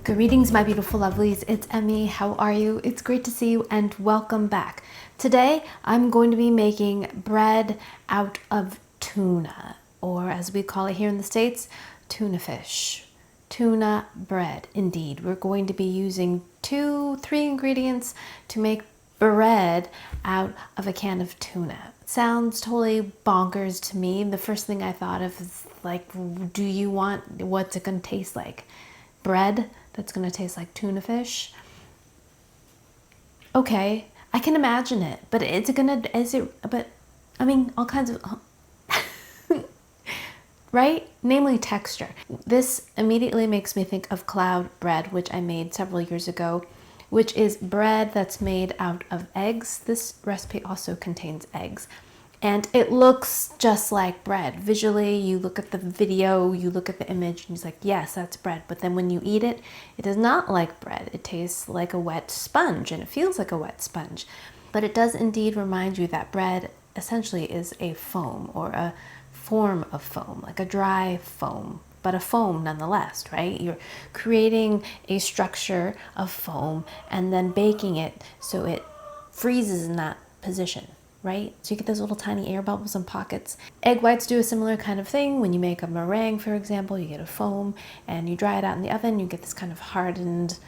Greetings, my beautiful lovelies. It's Emmy. How are you? It's great to see you and welcome back. Today, I'm going to be making bread out of tuna, or as we call it here in the States, tuna fish. Tuna bread, indeed. We're going to be using 2-3 ingredients to make bread out of a can of tuna. Sounds totally bonkers to me. The first thing I thought of is like, what's it going to taste like? Bread that's going to taste like tuna fish? Okay, I can imagine it, but all kinds of, right? Namely texture. This immediately makes me think of cloud bread, which I made several years ago, which is bread that's made out of eggs. This recipe also contains eggs. And it looks just like bread. Visually, you look at the video, you look at the image, and it's like, yes, that's bread. But then when you eat it, it is not like bread. It tastes like a wet sponge, and it feels like a wet sponge. But it does indeed remind you that bread essentially is a foam, or a form of foam, like a dry foam, but a foam nonetheless, right? You're creating a structure of foam and then baking it so it freezes in that position, right? So you get those little tiny air bubbles and pockets. Egg whites do a similar kind of thing. When you make a meringue, for example, you get a foam and you dry it out in the oven, you get this kind of hardened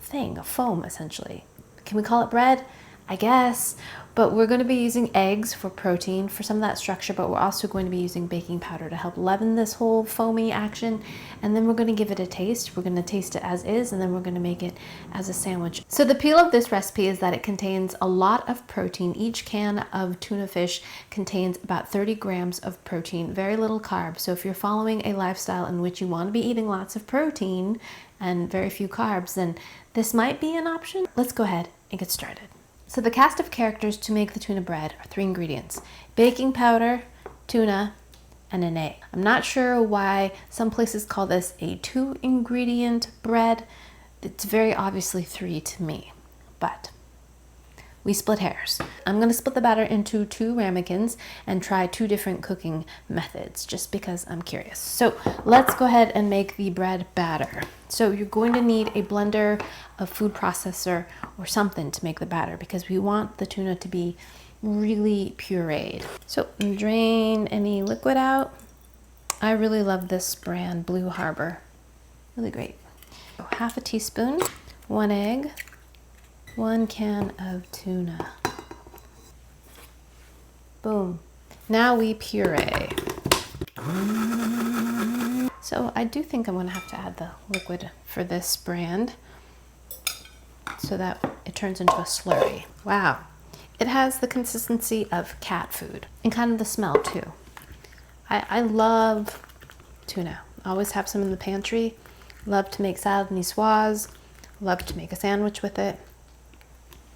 thing, a foam essentially. Can we call it bread? I guess, but we're going to be using eggs for protein, for some of that structure, but we're also going to be using baking powder to help leaven this whole foamy action, and then we're going to give it a taste. We're going to taste it as is, and then we're going to make it as a sandwich. So the appeal of this recipe is that it contains a lot of protein. Each can of tuna fish contains about 30 grams of protein, very little carbs. So if you're following a lifestyle in which you want to be eating lots of protein and very few carbs, then this might be an option. Let's go ahead and get started. So the cast of characters to make the tuna bread are 3 ingredients: baking powder, tuna, and an egg. I'm not sure why some places call this a 2-ingredient bread. It's very obviously 3 to me, but we split hairs. I'm going to split the batter into 2 ramekins and try 2 different cooking methods just because I'm curious. So let's go ahead and make the bread batter. So you're going to need a blender, a food processor, or something to make the batter because we want the tuna to be really pureed. So drain any liquid out. I really love this brand, Blue Harbor. Really great. So half a teaspoon, 1 egg, 1 can of tuna. Boom. Now we puree. So I do think I'm going to have to add the liquid for this brand so that it turns into a slurry. Wow. It has the consistency of cat food and kind of the smell too. I love tuna. I always have some in the pantry. Love to make salad niçoise. Love to make a sandwich with it.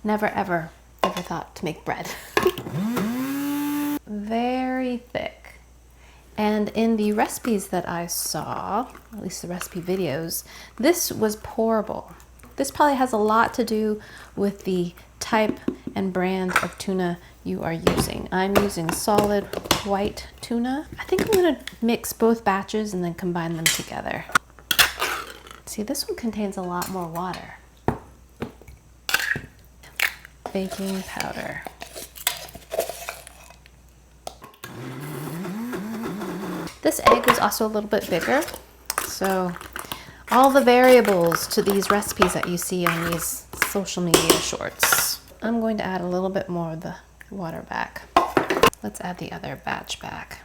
Never ever thought to make bread. Very thick. And in the recipes that I saw, at least the recipe videos, this was pourable. This probably has a lot to do with the type and brand of tuna you are using. I'm using solid white tuna. I think I'm gonna mix both batches and then combine them together. See, this one contains a lot more water. Baking powder. This egg is also a little bit bigger, so all the variables to these recipes that you see on these social media shorts. I'm going to add a little bit more of the water back. Let's add the other batch back.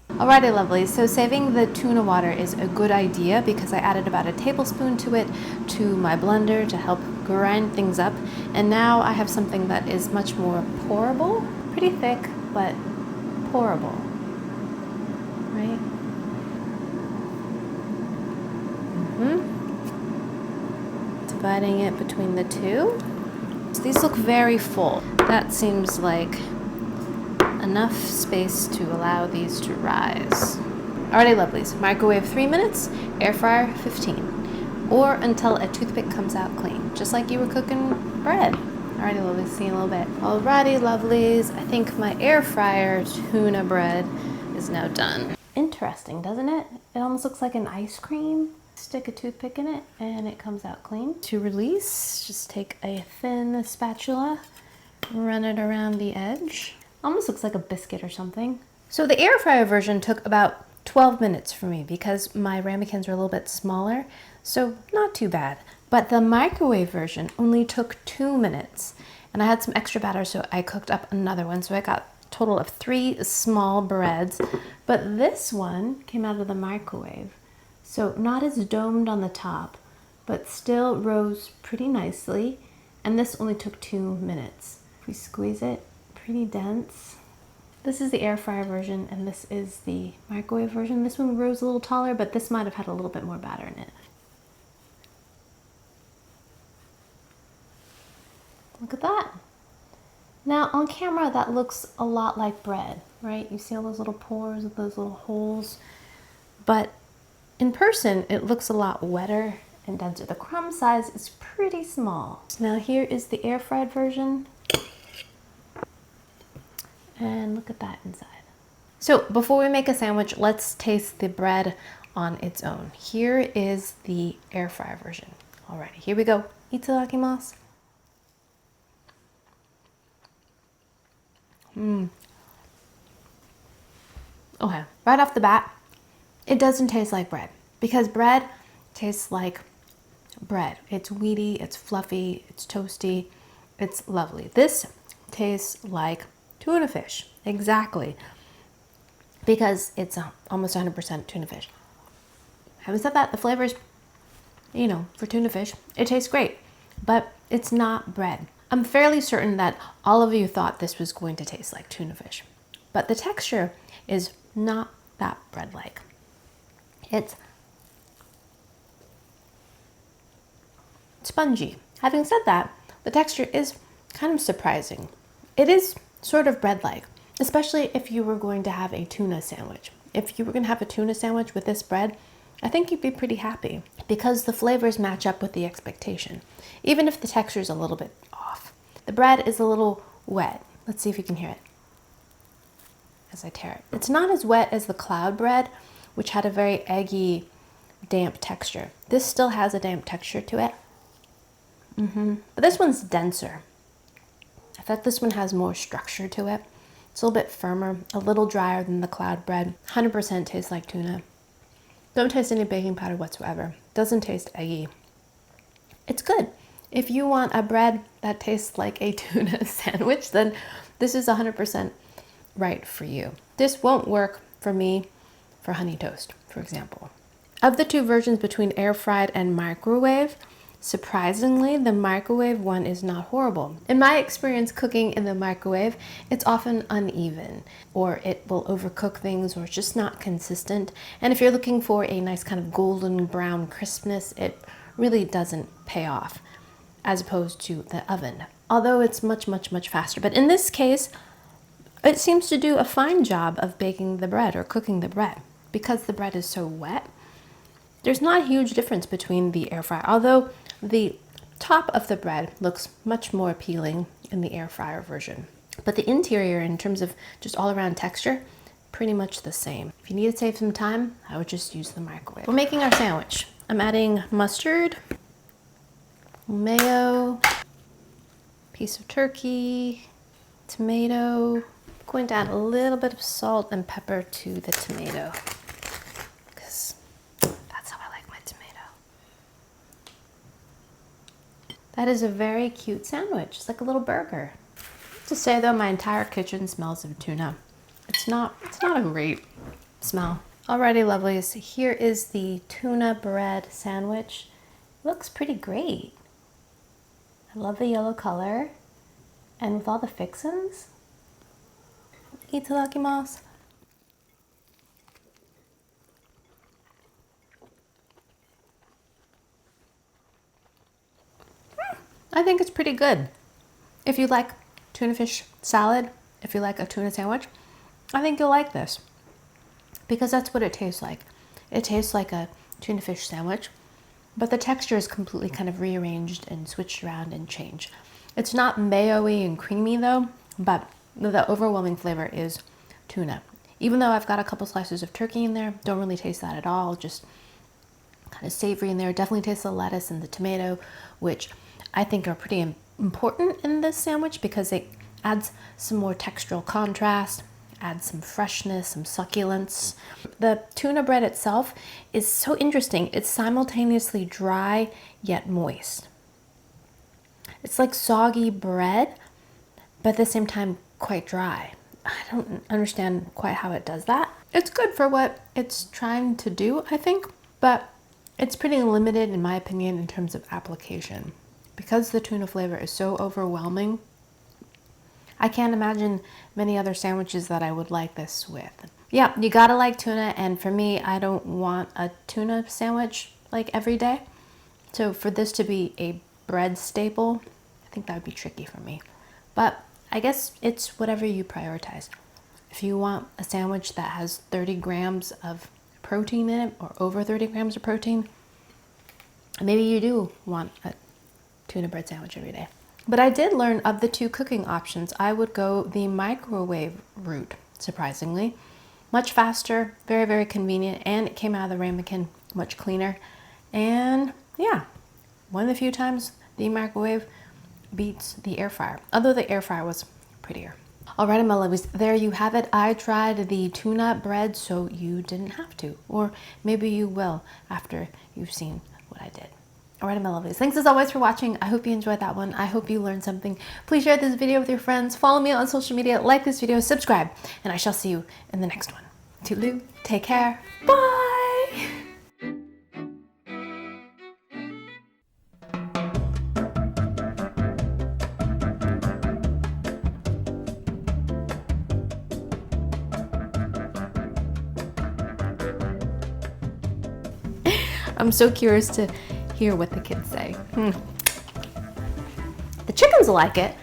Alrighty, lovely. So saving the tuna water is a good idea because I added about a tablespoon to it to my blender to help grind things up. And now I have something that is much more pourable, pretty thick, but pourable, right? Dividing it between the 2. So these look very full. That seems like enough space to allow these to rise. Alrighty, lovelies. Microwave 3 minutes, air fryer 15, or until a toothpick comes out clean, just like you were cooking bread. Alrighty, lovelies. See you in a little bit. Alrighty, lovelies. I think my air fryer tuna bread is now done. Interesting, doesn't it? It almost looks like an ice cream. stick a toothpick in it and it comes out clean. To release, just take a thin spatula, run it around the edge. Almost looks like a biscuit or something. So the air fryer version took about 12 minutes for me because my ramekins are a little bit smaller, so not too bad. But the microwave version only took 2 minutes, and I had some extra batter, so I cooked up another one. So I got a total of 3 small breads, but this one came out of the microwave. So not as domed on the top, but still rose pretty nicely, and this only took 2 minutes. If we squeeze it, pretty dense. This is the air fryer version, and this is the microwave version. This one rose a little taller, but this might have had a little bit more batter in it. Look at that. Now on camera, that looks a lot like bread, right? You see all those little pores, those little holes, but in person, it looks a lot wetter and denser. The crumb size is pretty small. Now here is the air fried version. And look at that inside. So before we make a sandwich, let's taste the bread on its own. Here is the air fryer version. Alrighty, here we go. Itadakimasu. Okay, right off the bat, it doesn't taste like bread because bread tastes like bread. It's wheaty, it's fluffy, it's toasty, it's lovely. This tastes like tuna fish, exactly, because it's almost 100% tuna fish. Having said that, the flavors, you know, for tuna fish, it tastes great, but it's not bread. I'm fairly certain that all of you thought this was going to taste like tuna fish, but the texture is not that bread-like. It's spongy. Having said that, the texture is kind of surprising. It is sort of bread-like, especially if you were going to have a tuna sandwich. If you were going to have a tuna sandwich with this bread, I think you'd be pretty happy because the flavors match up with the expectation, even if the texture is a little bit off. The bread is a little wet. Let's see if you can hear it as I tear it. It's not as wet as the cloud bread, which had a very eggy, damp texture. This still has a damp texture to it. But this one's denser. I thought this one has more structure to it. It's a little bit firmer, a little drier than the cloud bread. 100% tastes like tuna. Don't taste any baking powder whatsoever. Doesn't taste eggy. It's good. If you want a bread that tastes like a tuna sandwich, then this is 100% right for you. This won't work for me for honey toast, for example. Of the two versions between air fried and microwave, surprisingly, the microwave one is not horrible. In my experience cooking in the microwave, it's often uneven, or it will overcook things, or it's just not consistent. And if you're looking for a nice kind of golden brown crispness, it really doesn't pay off, as opposed to the oven, although it's much, much, much faster. But in this case, it seems to do a fine job of baking the bread or cooking the bread. Because the bread is so wet, there's not a huge difference between the air fryer, although the top of the bread looks much more appealing in the air fryer version. But the interior, in terms of just all around texture, pretty much the same. If you need to save some time, I would just use the microwave. We're making our sandwich. I'm adding mustard, mayo, piece of turkey, tomato. I'm going to add a little bit of salt and pepper to the tomato, because that's how I like my tomato. That is a very cute sandwich. It's like a little burger. To say though, my entire kitchen smells of tuna. It's not a great smell. Alrighty, lovelies, here is the tuna bread sandwich. Looks pretty great. I love the yellow color, and with all the fixins. Itadakimasu. I think it's pretty good. If you like tuna fish salad, if you like a tuna sandwich, I think you'll like this, because that's what it tastes like. It tastes like a tuna fish sandwich, but the texture is completely kind of rearranged and switched around and changed. It's not mayo-y and creamy though, but the overwhelming flavor is tuna. Even though I've got a couple slices of turkey in there, don't really taste that at all, just kind of savory in there. Definitely tastes the lettuce and the tomato, which I think are pretty important in this sandwich because it adds some more textural contrast, adds some freshness, some succulence. The tuna bread itself is so interesting. It's simultaneously dry yet moist. It's like soggy bread, but at the same time quite dry. I don't understand quite how it does that. It's good for what it's trying to do, I think, but it's pretty limited in my opinion in terms of application. Because the tuna flavor is so overwhelming, I can't imagine many other sandwiches that I would like this with. Yeah, you gotta like tuna, and for me, I don't want a tuna sandwich like every day. So for this to be a bread staple, I think that would be tricky for me. But I guess it's whatever you prioritize. If you want a sandwich that has 30 grams of protein in it, or over 30 grams of protein, maybe you do want a tuna bread sandwich every day. But I did learn of the two cooking options, I would go the microwave route, surprisingly. Much faster, very, very convenient, and it came out of the ramekin much cleaner. And yeah, one of the few times the microwave beats the air fryer, although the air fryer was prettier. Alright, my lovies, there you have it. I tried the tuna bread, so you didn't have to. Or maybe you will after you've seen what I did. Alright, my lovelies, thanks as always for watching. I hope you enjoyed that one. I hope you learned something. Please share this video with your friends. Follow me on social media, like this video, subscribe, and I shall see you in the next one. Toodaloo, take care, bye! I'm so curious to hear what the kids say. The chickens will like it.